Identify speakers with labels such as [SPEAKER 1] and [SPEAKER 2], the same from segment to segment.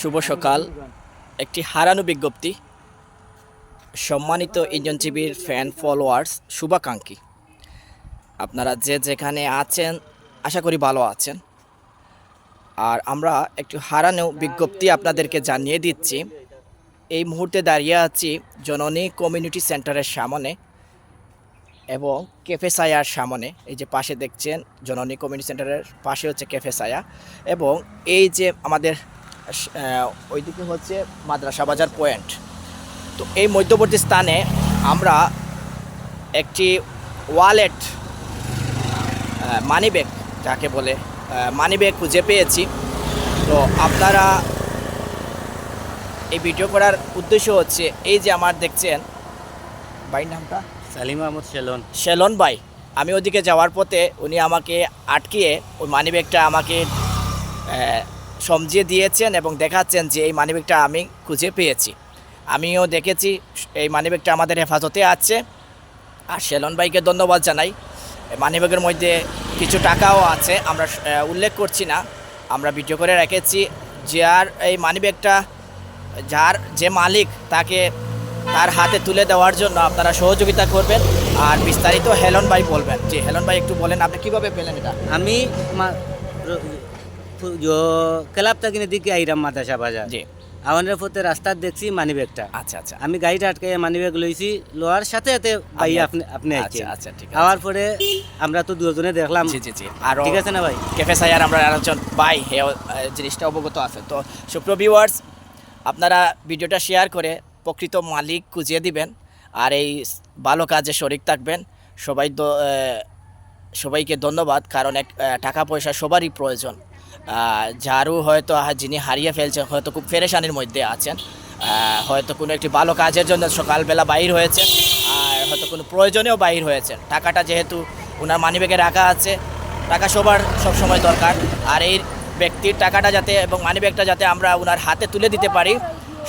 [SPEAKER 1] শুভ সকাল। একটি হারানো বিজ্ঞপ্তি। সম্মানিত ইঞ্জিনজীবীর ফ্যান ফলোয়ার্স শুভাকাঙ্ক্ষী, আপনারা যে যেখানে আছেন আশা করি ভালো আছেন। আর আমরা একটু হারানো বিজ্ঞপ্তি আপনাদেরকে জানিয়ে দিচ্ছি। এই মুহূর্তে দাঁড়িয়ে আছি জননী কমিউনিটি সেন্টারের সামনে এবং ক্যাফে সায়ার সামনে। এই যে পাশে দেখছেন জননী কমিউনিটি সেন্টারের পাশে হচ্ছে ক্যাফে সায়া, এবং এই যে আমাদের ওইদিকে হচ্ছে মাদ্রাসা বাজার পয়েন্ট। তো এই মধ্যবর্তী স্থানে আমরা একটি ওয়ালেট, মানি ব্যাগ যাকে বলে, মানি ব্যাগ খুঁজে পেয়েছি। তো আপনারা এই ভিডিও করার উদ্দেশ্য হচ্ছে, এই যে আমার দেখছেন ভাই নামটা
[SPEAKER 2] সালিম আহমদ
[SPEAKER 1] শেলন ভাই, আমি ওদিকে যাওয়ার পথে উনি আমাকে আটকিয়ে ওই মানিব্যাগটা আমাকে সমঝিয়ে দিয়েছেন এবং দেখাচ্ছেন যে এই মানিব্যাগটা আমি খুঁজে পেয়েছি। আমিও দেখেছি এই মানিব্যাগটা আমাদের হেফাজতে আছে। আর শেলন ভাইকে ধন্যবাদ জানাই। মানিব্যাগের মধ্যে কিছু টাকাও আছে, আমরা উল্লেখ করছি না, আমরা ভিডিও করে রেখেছি। যার এই মানিব্যাগটা, যার যে মালিক, তাকে তার হাতে তুলে দেওয়ার জন্য আপনারা সহযোগিতা করবেন। আর বিস্তারিত হেলন ভাই বলবেন। যে হেলন ভাই একটু বলেন আপনি কিভাবে পেলেন এটা?
[SPEAKER 2] আমি ক্লাব থেকে দিকে আইরাম মাদ্রাসা বাজার।
[SPEAKER 1] জি,
[SPEAKER 2] আমাদের পথে রাস্তার দেখছি মানি ব্যাগটা।
[SPEAKER 1] আচ্ছা আচ্ছা,
[SPEAKER 2] আমি গাড়িটা আটকে মানি ব্যাগ লইছি, লোয়ার সাথে সাথে ভাই আপনি
[SPEAKER 1] আচ্ছা আচ্ছা, ঠিক আছে।
[SPEAKER 2] আওয়ার পরে আমরা তো দুজনে দেখলাম।
[SPEAKER 1] জি জি জি, আর
[SPEAKER 2] ঠিক আছে না ভাই?
[SPEAKER 1] ক্যাফে সায়ার আমরা আরেকজন ভাই জিনিসটা অবগত আছে। তো সুপ্রিয় ভিউয়ার্স, আপনারা ভিডিওটা শেয়ার করে প্রকৃত মালিক খুঁজিয়ে দিবেন আর এই ভালো কাজে শরিক থাকবেন। সবাইকে ধন্যবাদ, কারণ টাকা পয়সা সবারই প্রয়োজন। যারও হয়তো যিনি হারিয়ে ফেলছেন, হয়তো খুব পেরেশানির মধ্যে আছেন, হয়তো কোনো একটি ভালো কাজের জন্য সকালবেলা বাইর হয়েছেন, আর হয়তো কোনো প্রয়োজনেও বাইর হয়েছেন। টাকাটা যেহেতু ওনার মানিব্যাগে রাখা আছে, টাকা সবার সবসময় দরকার। আর এই ব্যক্তির টাকাটা যাতে এবং মানিব্যাগটা যাতে আমরা ওনার হাতে তুলে দিতে পারি,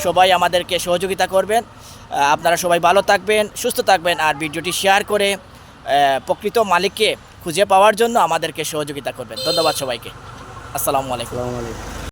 [SPEAKER 1] সবাই আমাদেরকে সহযোগিতা করবেন। আপনারা সবাই ভালো থাকবেন, সুস্থ থাকবেন, আর ভিডিওটি শেয়ার করে প্রকৃত মালিককে খুঁজে পাওয়ার জন্য আমাদেরকে সহযোগিতা করবেন। ধন্যবাদ সবাইকে। আসসালামু আলাইকুম।